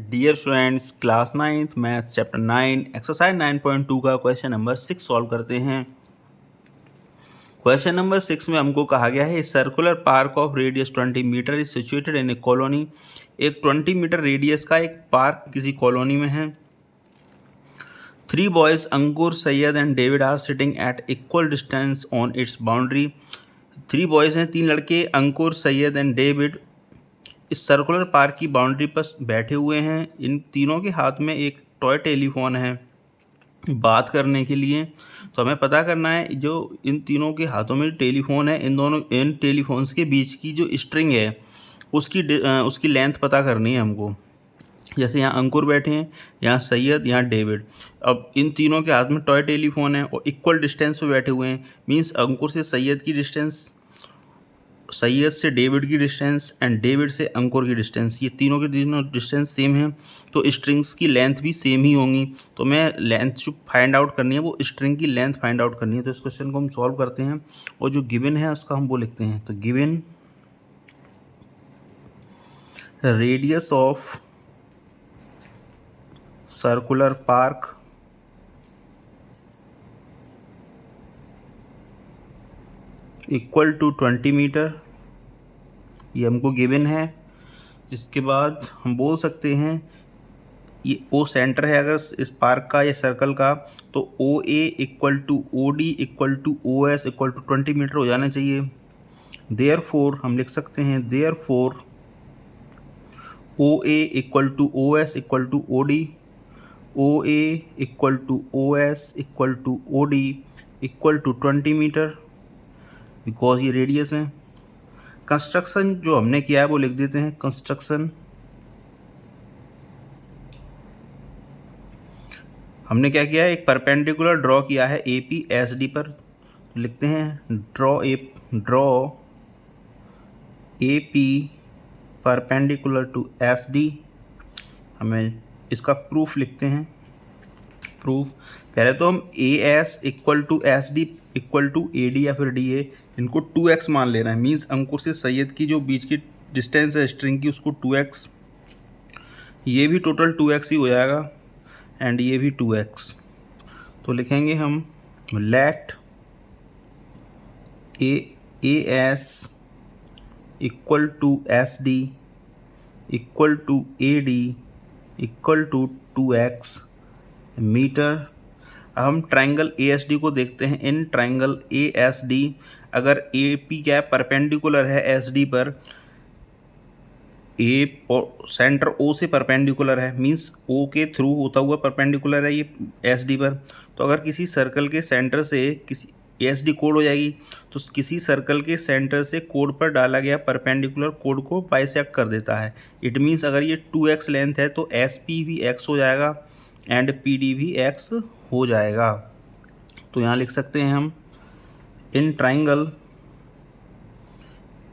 Dear students, class 9th math chapter 9 exercise 9.2 का question number 6 solve करते हैं। Question number 6 में हमको कहा गया है circular park of radius 20 metre is situated in a colony. एक 20 मीटर रेडियस का एक पार्क किसी कॉलोनी में है। 3 boys Ankur, Syed and David are sitting at equal distance on its boundary. 3 boys हैं, 3 लड़के अंकुर, सैयद एंड डेविड इस सर्कुलर पार्क की बाउंड्री पर बैठे हुए हैं। इन तीनों के हाथ में एक टॉय टेलीफोन है बात करने के लिए। तो हमें पता करना है जो इन तीनों के हाथों में टेलीफोन है, इन टेलीफोन्स के बीच की जो स्ट्रिंग है उसकी लेंथ पता करनी है हमको। जैसे यहाँ अंकुर बैठे हैं, यहाँ सैयद, यहाँ डेविड। अब इन तीनों के हाथ में टॉय टेलीफोन है और इक्वल डिस्टेंस पे बैठे हुए हैं। मीन्स अंकुर से सैयद की डिस्टेंस, सैयद से डेविड की डिस्टेंस एंड डेविड से अंकुर की डिस्टेंस, ये तीनों के तीनों डिस्टेंस सेम है। तो स्ट्रिंग्स की लेंथ भी सेम ही होंगी। तो मैं लेंथ जो फाइंड आउट करनी है वो स्ट्रिंग की लेंथ फाइंड आउट करनी है। तो इस क्वेश्चन को हम सॉल्व करते हैं और जो गिवन है उसका हम वो लिखते हैं। तो given radius of circular park equal to 20 metre, ये हमको गिवन है। इसके बाद हम बोल सकते हैं ये ओ सेंटर है अगर इस पार्क का या सर्कल का, तो O A equal to O D equal to O S equal to 20 metre हो जाना चाहिए। देयरफॉर हम लिख सकते हैं therefore O A equal to O S equal to O D, O A equal to O S equal to O D equal to 20 metre, because ये radius है। Construction जो हमने किया है वो लिख देते हैं। कंस्ट्रक्शन हमने क्या किया है, एक परपेंडिकुलर ड्रॉ किया है ए पी एस डी पर। लिखते हैं draw a P perpendicular to S D. हमें इसका प्रूफ लिखते हैं। प्रूफ पहले तो हम A S equal to S D equal to A D या फिर डी ए, इनको 2x मान ले रहे हैं। मीन्स अंकुर से सैयद की जो बीच की डिस्टेंस है स्ट्रिंग की उसको 2x, ये भी टोटल 2x ही हो जाएगा एंड ये भी 2x। तो लिखेंगे हम let A S equal to S D equal to A D equal to 2x metre. अब हम ट्राइंगल ए एस डी को देखते हैं। In triangle A S D अगर ए पी क्या है, परपेंडिकुलर है एस डी पर, ए और सेंटर ओ से परपेंडिकुलर है, मींस ओ के थ्रू होता हुआ परपेंडिकुलर है ये एस डी पर। तो अगर किसी सर्कल के सेंटर से किसी एस डी कोड हो जाएगी, तो किसी सर्कल के सेंटर से कोड पर डाला गया परपेंडिकुलर कोड को बाइसेक्ट कर देता है। इट मीन्स अगर ये 2x लेंथ है तो एस पी भी x हो जाएगा एंड पी डी भी x हो जाएगा। तो यहाँ लिख सकते हैं हम in triangle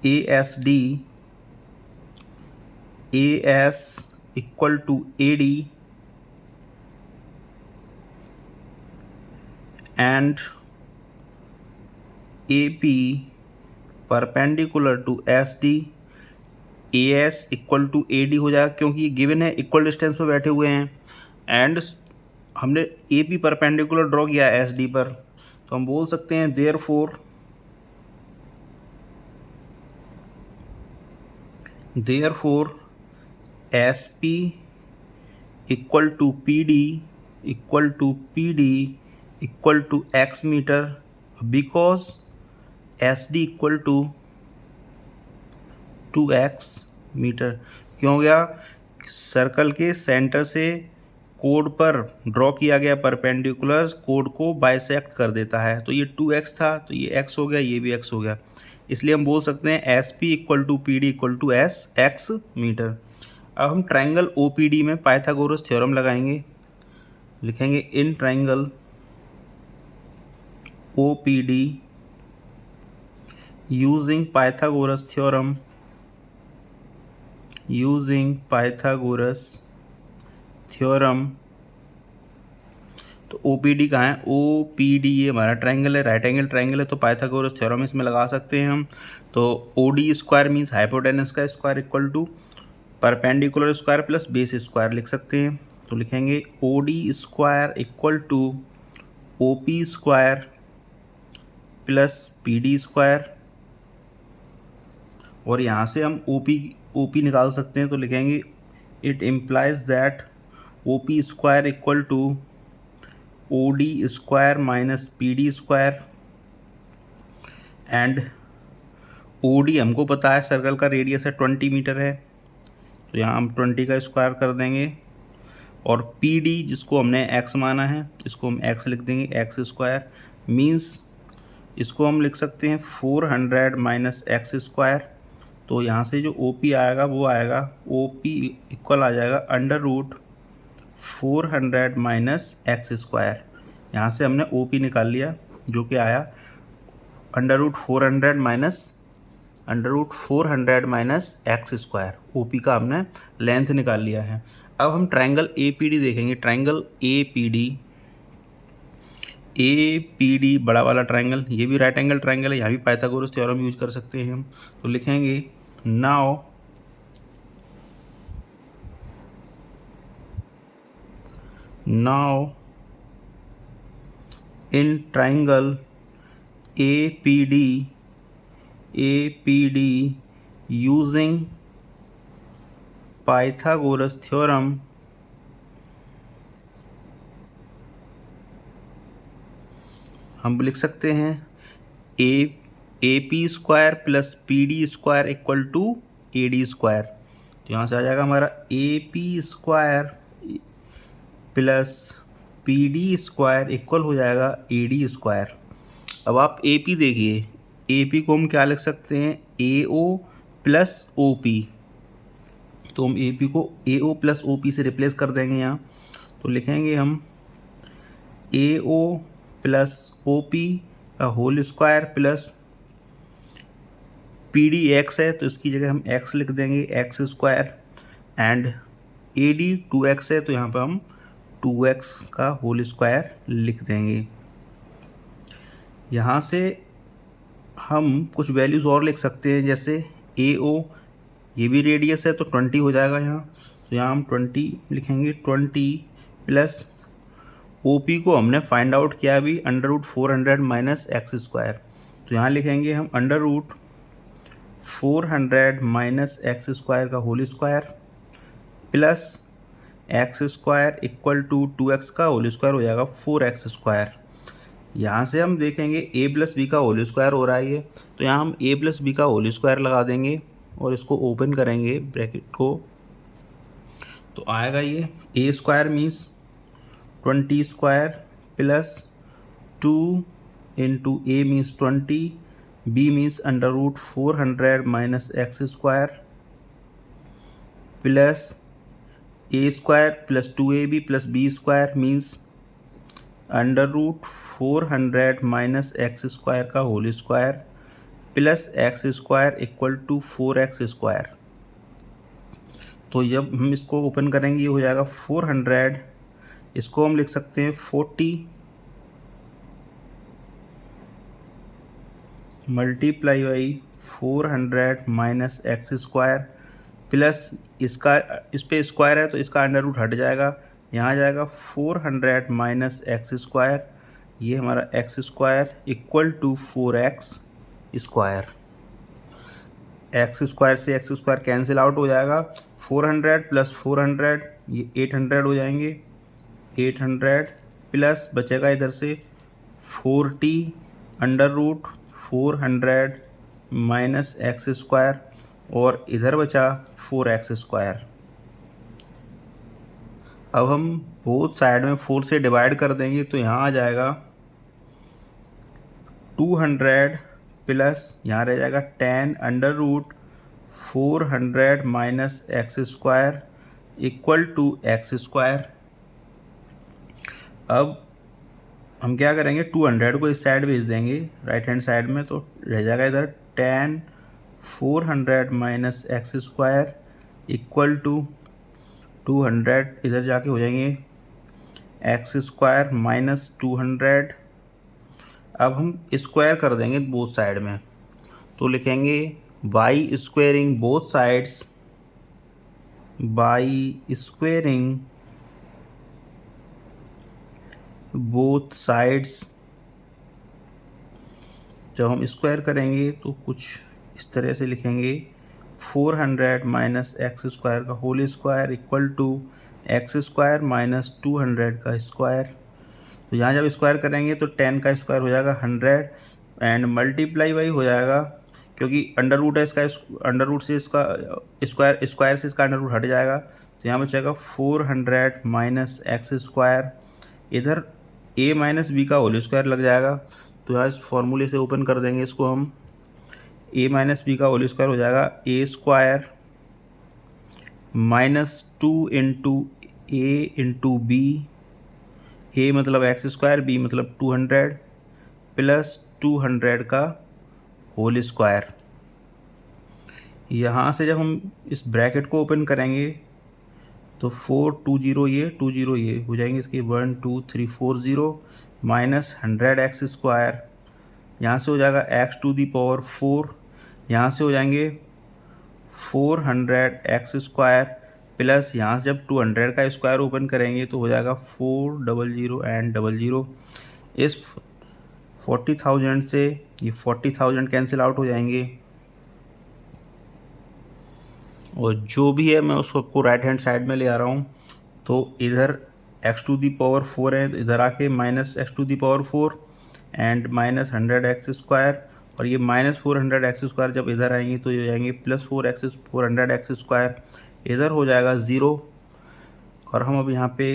A S D A S equal to A D and A P perpendicular to S D, A S equal to A D हो जाएगा क्योंकि ये गिवन है, इक्वल डिस्टेंस पे बैठे हुए हैं एंड हमने ए पी परपेंडिकुलर ड्रॉ किया है एस डी पर। तो हम बोल सकते हैं therefore S P equal to P D equal to P D equal to x metre, because S D equal to 2x metre. क्यों हो गया, सर्कल के सेंटर से कोड पर ड्रॉ किया गया परपेंडिकुलर कोड को बाइसेक्ट कर देता है। तो ये 2x था तो ये x हो गया, ये भी x हो गया। इसलिए हम बोल सकते हैं S P equal to P D equal to S x metre. अब हम ट्राइंगल ओ पी डी में पाइथागोरस थ्योरम लगाएंगे। लिखेंगे in triangle O P D using Pythagoras theorem, तो ओ पी डी कहाँ है, ओ पी डी ये हमारा ट्राइंगल है, राइट एंगल ट्राइंगल है, तो पाइथागोरस थ्योरम इसमें लगा सकते हैं हम। तो O D square means hypotenuse का square equal to perpendicular square plus base square लिख सकते हैं। तो लिखेंगे O D square equal to O P square plus P D square, और यहाँ से हम ओ पी निकाल सकते हैं। तो लिखेंगे it implies that O P square equal to O D square minus P D square, and O D हमको पता है सर्कल का रेडियस है 20 मीटर है, तो यहाँ हम 20 का स्क्वायर कर देंगे, और पी डी जिसको हमने एक्स माना है इसको हम एक्स लिख देंगे, एक्स स्क्वायर मीन्स इसको हम लिख सकते हैं 400 माइनस एक्स स्क्वायर। तो यहाँ से जो ओ पी आएगा वो आएगा ओ पी इक्वल आ जाएगा under root 400 minus x square. यहाँ से हमने ओ पी निकाल लिया जो कि आया under root 400 minus x square. O P का हमने लेंथ निकाल लिया है। अब हम ट्रायंगल ए पी डी देखेंगे। ट्रायंगल ए पी डी बड़ा वाला ट्रायंगल, ये भी राइट एंगल ट्रायंगल है, यहाँ भी पाइथागोरस थ्योरम यूज कर सकते हैं हम। तो लिखेंगे now in triangle A P D using Pythagoras theorem हम लिख सकते हैं A P square plus P D square equal to A D square. तो यहाँ से आ जाएगा हमारा A P square plus P D square equal हो जाएगा ए डी स्क्वायर। अब आप ए पी देखिए, ए पी को हम क्या लिख सकते हैं ए ओ प्लस ओ पी। तो हम ए पी को A O plus O P से रिप्लेस कर देंगे यहाँ। तो लिखेंगे हम A O plus O P का whole square plus P D x है तो इसकी जगह हम एक्स लिख देंगे, x square, and A D 2x है तो यहाँ पर हम 2x का होल स्क्वायर लिख देंगे। यहाँ से हम कुछ वैल्यूज़ और लिख सकते हैं, जैसे ए ओ ये भी रेडियस है तो 20 हो जाएगा यहाँ। तो यहाँ हम 20 लिखेंगे, 20 प्लस ओ पी को हमने फाइंड आउट किया अभी under root 400 minus x square. तो यहाँ लिखेंगे हम under root 400 minus x square का whole square plus x square equal to 2x का होल स्क्वायर हो जाएगा 4x स्क्वायर। यहाँ से हम देखेंगे a प्लस बी का होल स्क्वायर हो रहा है ये, तो यहाँ हम a प्लस बी का होल स्क्वायर लगा देंगे और इसको ओपन करेंगे ब्रैकेट को, तो आएगा ये a square means 20 square plus 2 into a means 20, b means under root 400 minus x square plus a square plus 2ab plus b square means under root 400 minus x square का whole square plus x square equal to 4x square. तो जब हम इसको open करेंगे ये हो जाएगा 400, इसको हम लिख सकते हैं 40 multiply by 400 minus x square plus इसका इस पे स्क्वायर है तो इसका अंडर रूट हट जाएगा, यहाँ जाएगा 400 माइनस एक्स स्क्वायर, ये हमारा x square equal to 4x square. X square से एक्स स्क्वायर कैंसिल आउट हो जाएगा, 400 प्लस 400 ये 800 हो जाएंगे, 800 प्लस बचेगा इधर से 40 under root 400 minus x square और इधर बचा 4x स्क्वायर। अब हम बोथ साइड में 4 से डिवाइड कर देंगे तो यहाँ आ जाएगा 200 प्लस यहाँ रह जाएगा 10 under root 400 minus x square equal to x square. अब हम क्या करेंगे 200 को इस साइड भेज देंगे राइट हैंड साइड में, तो रह जाएगा इधर 10 400 minus x square equal to 200, इधर जाके हो जाएंगे एक्स स्क्वायर माइनस 200। अब हम स्क्वायर कर देंगे बोथ साइड में, तो लिखेंगे by squaring both sides by squaring both sides. जब हम स्क्वायर करेंगे तो कुछ इस तरह से लिखेंगे 400 माइनस एक्स स्क्वायर का whole square equal to x square minus 200 का स्क्वायर। तो यहाँ जब स्क्वायर करेंगे तो 10 का स्क्वायर हो जाएगा 100 एंड मल्टीप्लाई बाई हो जाएगा, क्योंकि अंडर रूट है इसका, अंडर रूट से इसका स्क्वायर से इसका अंडर रूट हट जाएगा, तो यहाँ बचेगा 400 माइनस एक्स स्क्वायर। इधर a माइनस बी का होल स्क्वायर लग जाएगा, तो यहाँ इस फॉर्मूले से ओपन कर देंगे इसको हम। a माइनस बी का होल स्क्वायर हो जाएगा a square minus 2 into a into B, a मतलब एक्स स्क्वायर, b मतलब 200 प्लस 200 का होल स्क्वायर। यहाँ से जब हम इस ब्रैकेट को ओपन करेंगे तो 4 2 0 ये 2 0 ये हो जाएंगे इसके 1 2 3 4 0 माइनस 100 एक्स स्क्वायर। यहाँ से हो जाएगा एक्स टू दी पावर 4, यहाँ से हो जाएंगे 400 एक्स स्क्वायर प्लस यहाँ से जब 200 का स्क्वायर ओपन करेंगे तो हो जाएगा 400 एंड 00। इस 40,000 से ये 40,000 कैंसिल आउट हो जाएंगे, और जो भी है मैं उसको राइट हैंड साइड में ले आ रहा हूँ। तो इधर एक्स टू दी पावर 4 है, तो इधर आके minus x to the power 4 and minus 100 x square, और ये माइनस 400 एक्स स्क्वायर जब इधर आएंगे तो ये हो जाएंगे प्लस 400 एक्स स्क्वायर। इधर हो जाएगा 0, और हम अब यहाँ पे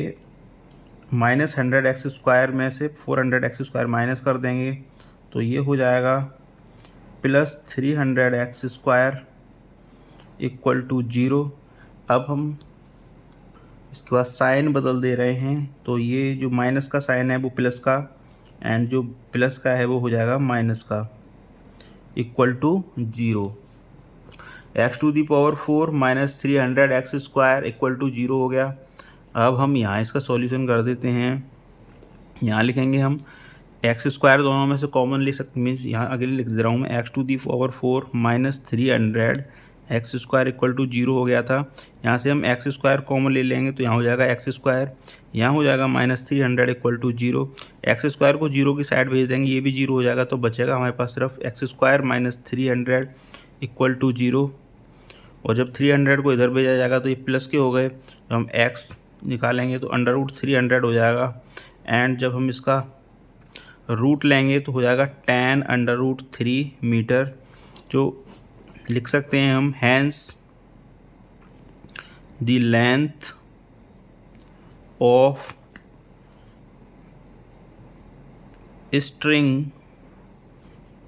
माइनस 100 एक्स स्क्वायर में से 400 एक्स स्क्वायर माइनस कर देंगे, तो ये हो जाएगा plus 300 x square equal to 0। अब हम इसके बाद साइन बदल दे रहे हैं, तो ये जो माइनस का साइन है वो प्लस का, एंड जो प्लस का है वो हो जाएगा माइनस का, equal to 0। X to the power 4 minus 300 x square equal to 0 हो गया। अब हम यहाँ इसका सॉल्यूशन कर देते हैं। यहाँ लिखेंगे हम एक्स स्क्वायर, दोनों में से कॉमन ले सकते, मीन्स यहाँ आगे लिख दे रहा हूँ मैं, x to the power 4 minus 300 x square equal to 0 हो गया था। यहाँ से हम एक्स स्क्वायर कॉमन ले लेंगे, तो यहाँ हो जाएगा एक्स स्क्वायर, यहाँ हो जाएगा minus 300 equal to 0। X square को 0 की साइड भेज देंगे, ये भी 0 हो जाएगा, तो बचेगा हमारे पास सिर्फ x square minus 300 equal to 0। और जब 300 को इधर भेजा जाएगा तो ये प्लस के हो गए, तो हम एक्स निकालेंगे तो अंडर रूट 300 हो जाएगा, एंड जब हम इसका रूट लेंगे तो हो जाएगा 10 अंडर रूट 3 मीटर, जो लिख सकते हैं हम hence the length of string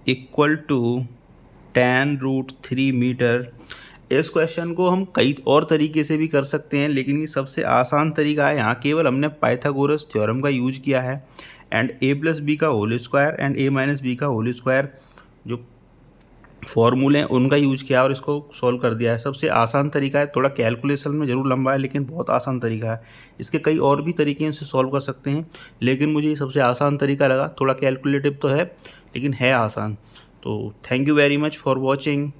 equal to 10 root 3 metre. इस क्वेश्चन को हम कई और तरीके से भी कर सकते हैं, लेकिन ये सबसे आसान तरीका है। यहाँ केवल हमने पाइथागोरस थ्योरम का यूज किया है, एंड a प्लस बी का whole square and a minus B का होल स्क्वायर जो फॉर्मूले हैं उनका यूज किया और इसको सॉल्व कर दिया है। सबसे आसान तरीका है, थोड़ा कैलकुलेशन में ज़रूर लंबा है लेकिन बहुत आसान तरीका है। इसके कई और भी तरीके से सॉल्व कर सकते हैं, लेकिन मुझे ये सबसे आसान तरीका लगा। थोड़ा कैलकुलेटिव तो है लेकिन है आसान। तो thank you very much for watching.